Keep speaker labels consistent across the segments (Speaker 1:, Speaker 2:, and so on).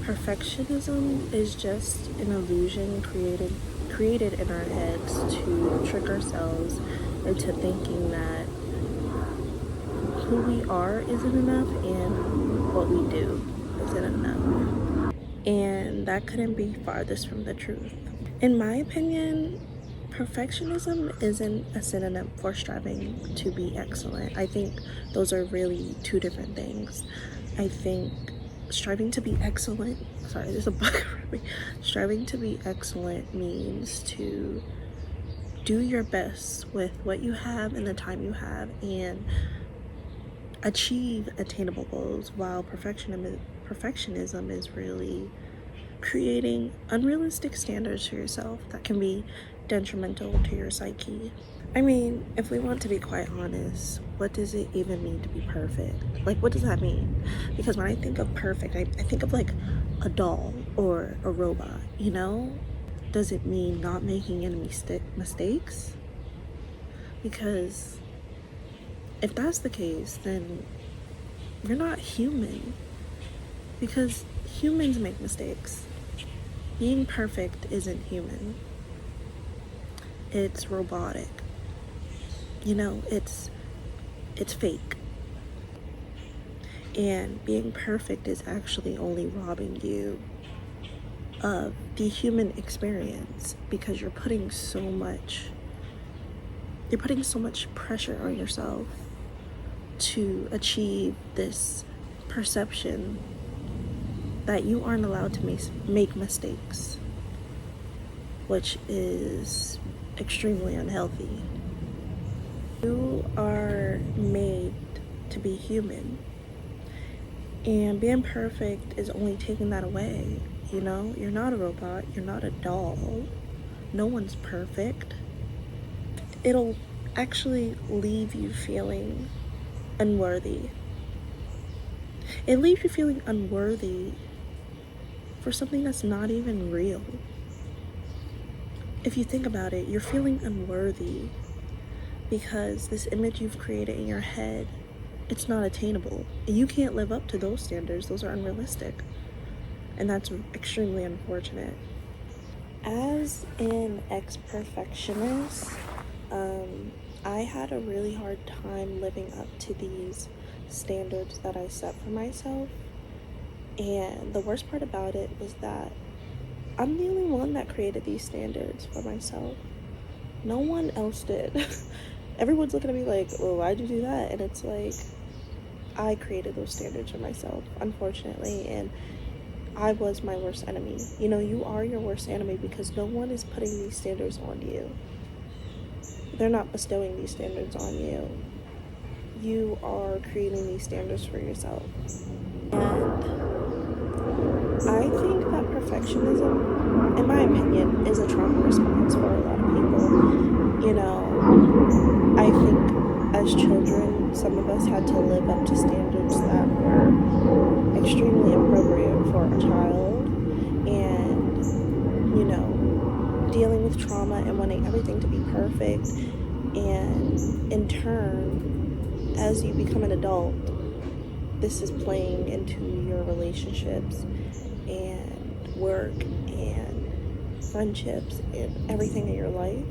Speaker 1: Perfectionism is just an illusion created in our heads to trick ourselves into thinking that who we are isn't enough and what we do isn't enough. And that couldn't be farthest from the truth. In my opinion, perfectionism isn't a synonym for striving to be excellent. I think those are really two different things. I think striving to be excellent, sorry, there's a bug around me. Striving to be excellent means to do your best with what you have and the time you have and achieve attainable goals, while perfectionism is really creating unrealistic standards for yourself that can be detrimental to your psyche. I mean, if we want to be quite honest, what does it even mean to be perfect? Like, what does that mean? Because when I think of perfect, I think of like a doll or a robot, you know? Does it mean not making any mistakes? Because if that's the case, then you're not human. Because humans make mistakes. Being perfect isn't human. It's robotic. You know, it's fake. And being perfect is actually only robbing you of the human experience, because you're putting so much pressure on yourself to achieve this perception that you aren't allowed to make mistakes, which is extremely unhealthy. You are made to be human, and being perfect is only taking that away. You know, you're not a robot, you're not a doll, no one's perfect. It'll actually leave you feeling unworthy. It leaves you feeling unworthy for something that's not even real. If you think about it, you're feeling unworthy because this image you've created in your head, it's not attainable. You can't live up to those standards. Those are unrealistic. And that's extremely unfortunate. As an ex-perfectionist, I had a really hard time living up to these standards that I set for myself. And the worst part about it was that I'm the only one that created these standards for myself. No one else did. Everyone's looking at me like, well, why'd you do that? And it's like, I created those standards for myself, unfortunately, and I was my worst enemy. You know, you are your worst enemy because no one is putting these standards on you. They're not bestowing these standards on you. You are creating these standards for yourself. And I think that perfectionism, in my opinion, is a trauma response for a lot of people. You know, I think as children, some of us had to live up to standards that were extremely inappropriate for a child. And, you know, dealing with trauma and wanting everything to be perfect. And in turn, as you become an adult, this is playing into your relationships and work and friendships and everything in your life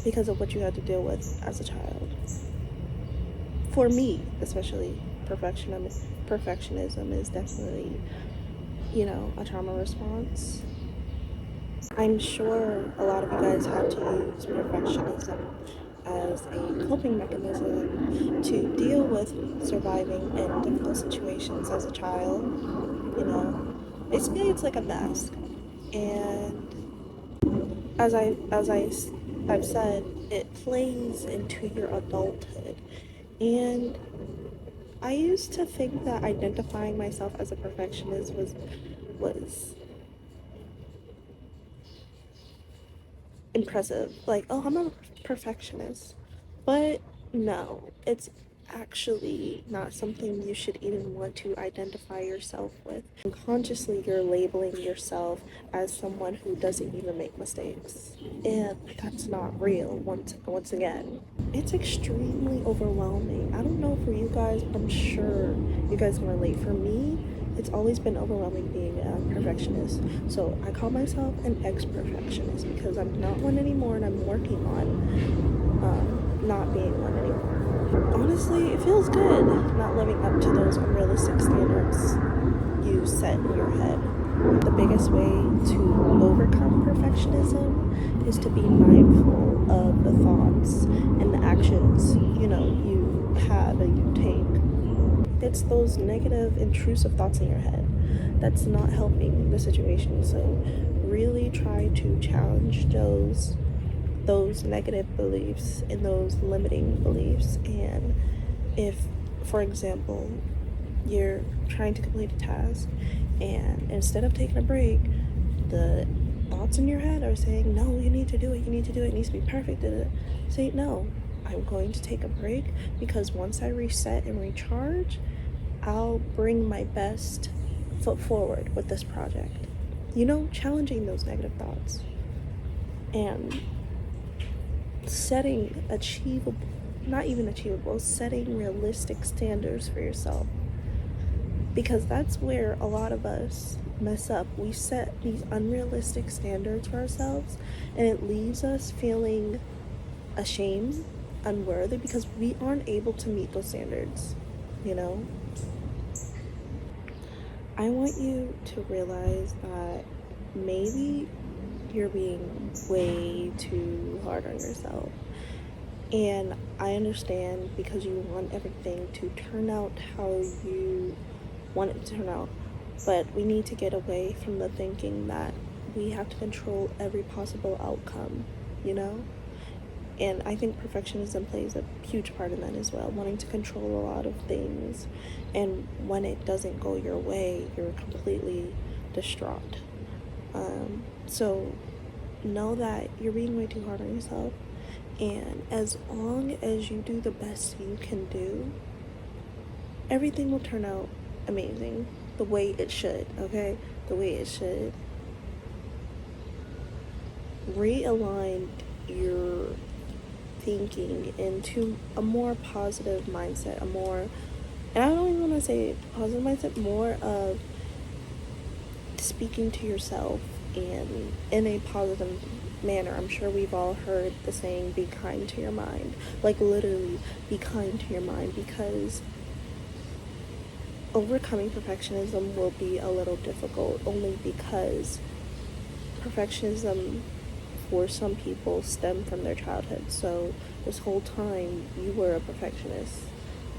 Speaker 1: because of what you had to deal with as a child. For me, especially, perfectionism is definitely, you know, a trauma response. I'm sure a lot of you guys had to use perfectionism as a coping mechanism to deal with surviving in difficult situations as a child. You know, basically it's like a mask. And as I've said, it plays into your adulthood. And I used to think that identifying myself as a perfectionist was impressive. Like, oh, I'm a perfectionist. But no, it's actually not something you should even want to identify yourself with. Unconsciously, you're labeling yourself as someone who doesn't even make mistakes. And that's not real, once again. It's extremely overwhelming. I don't know for you guys, but I'm sure you guys can relate. For me, it's always been overwhelming being a perfectionist. So I call myself an ex-perfectionist because I'm not one anymore, and I'm working on not being one anymore. Honestly, it feels good not living up to those unrealistic standards you set in your head. The biggest way to overcome perfectionism is to be mindful of the thoughts and the actions you have and you take. It's those negative, intrusive thoughts in your head that's not helping the situation. So really try to challenge those negative beliefs and those limiting beliefs. And if, for example, you're trying to complete a task, and instead of taking a break, the thoughts in your head are saying, no, you need to do it, it needs to be perfect. Say, no, I'm going to take a break, because once I reset and recharge, I'll bring my best foot forward with this project. Challenging those negative thoughts and setting setting realistic standards for yourself. Because that's where a lot of us mess up. We set these unrealistic standards for ourselves, and it leaves us feeling ashamed, unworthy, because we aren't able to meet those standards, I want you to realize that maybe you're being way too hard on yourself. And I understand, because you want everything to turn out how you want it to turn out. But we need to get away from the thinking that we have to control every possible outcome, And I think perfectionism plays a huge part in that as well, wanting to control a lot of things. And when it doesn't go your way, you're completely distraught. So know that you're being way too hard on yourself. And as long as you do the best you can do, everything will turn out amazing, the way it should, okay? The way it should. Realign your thinking into a more positive mindset, and I don't even want to say positive mindset, more of speaking to yourself and in a positive manner. I'm sure we've all heard the saying, be kind to your mind. Like, literally, be kind to your mind, because overcoming perfectionism will be a little difficult, only because perfectionism for some people stem from their childhood. So this whole time you were a perfectionist,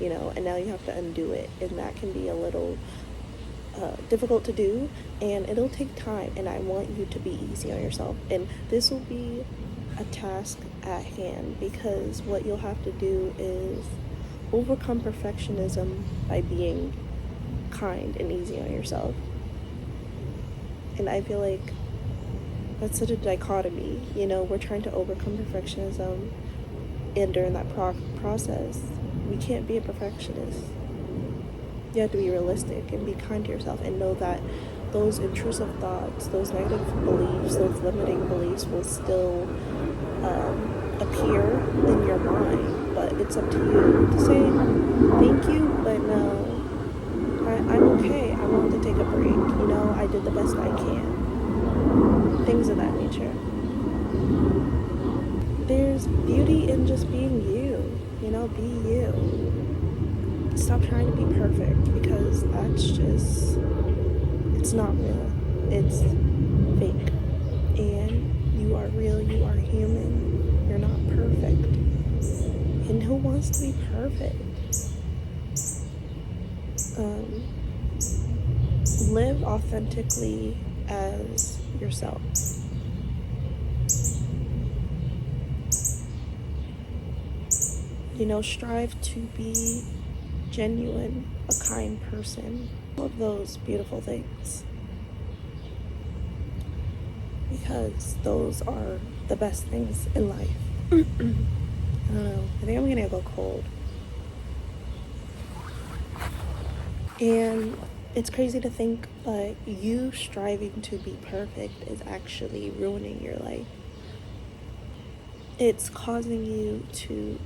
Speaker 1: and now you have to undo it, and that can be a little difficult to do, and it'll take time. And I want you to be easy on yourself, and this will be a task at hand, because what you'll have to do is overcome perfectionism by being kind and easy on yourself. And I feel like that's such a dichotomy. We're trying to overcome perfectionism, and during that process, we can't be a perfectionist. You have to be realistic and be kind to yourself, and know that those intrusive thoughts, those negative beliefs, those limiting beliefs will still appear in your mind. But it's up to you to say, thank you, but no, I'm okay. I want to take a break. I did the best I can. Things of that nature. There's beauty in just being you. Be you. Stop trying to be perfect, because it's not real. It's fake. And you are real. You are human. You're not perfect. And who wants to be perfect? Live authentically as yourself. Strive to be genuine, a kind person, all of those beautiful things, because those are the best things in life. I don't know, I think I'm gonna go cold. And it's crazy to think, but you striving to be perfect is actually ruining your life. It's causing you to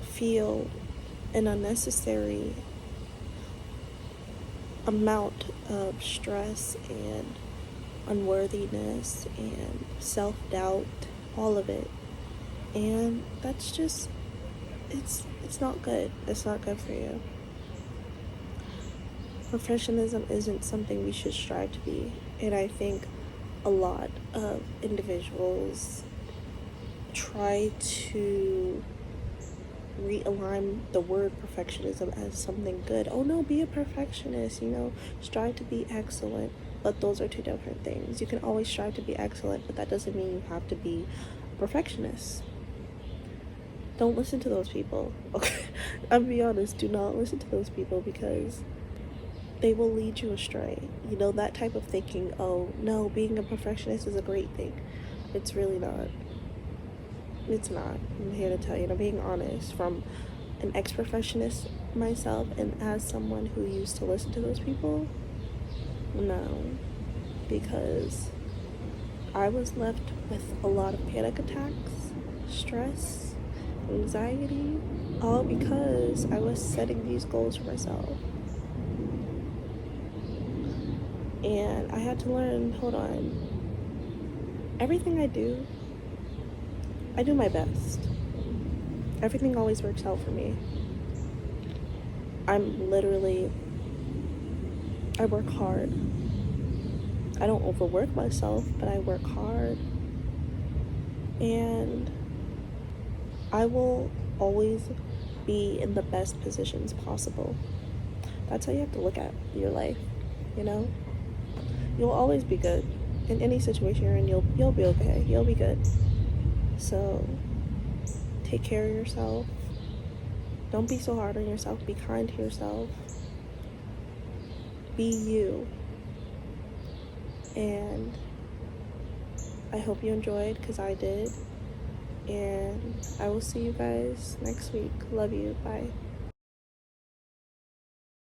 Speaker 1: feel an unnecessary amount of stress and unworthiness and self-doubt, all of it. And that's just, it's not good. It's not good for you. Perfectionism isn't something we should strive to be. And I think a lot of individuals try to realign the word perfectionism as something good. Oh no, be a perfectionist, strive to be excellent. But those are two different things. You can always strive to be excellent, but that doesn't mean you have to be a perfectionist. Don't listen to those people. Okay, I'm gonna be honest, do not listen to those people, because they will lead you astray. That type of thinking, oh no, being a perfectionist is a great thing. It's really not. It's not. I'm here to tell you, I'm being honest, from an ex-perfectionist myself, and as someone who used to listen to those people, no. Because I was left with a lot of panic attacks, stress, anxiety, all because I was setting these goals for myself. And I had to learn, hold on, everything I do my best. Everything always works out for me. I work hard. I don't overwork myself, but I work hard. And I will always be in the best positions possible. That's how you have to look at your life, You'll always be good. In any situation you're in, you'll be okay. You'll be good. So, take care of yourself. Don't be so hard on yourself. Be kind to yourself. Be you. And I hope you enjoyed, because I did. And I will see you guys next week. Love you. Bye.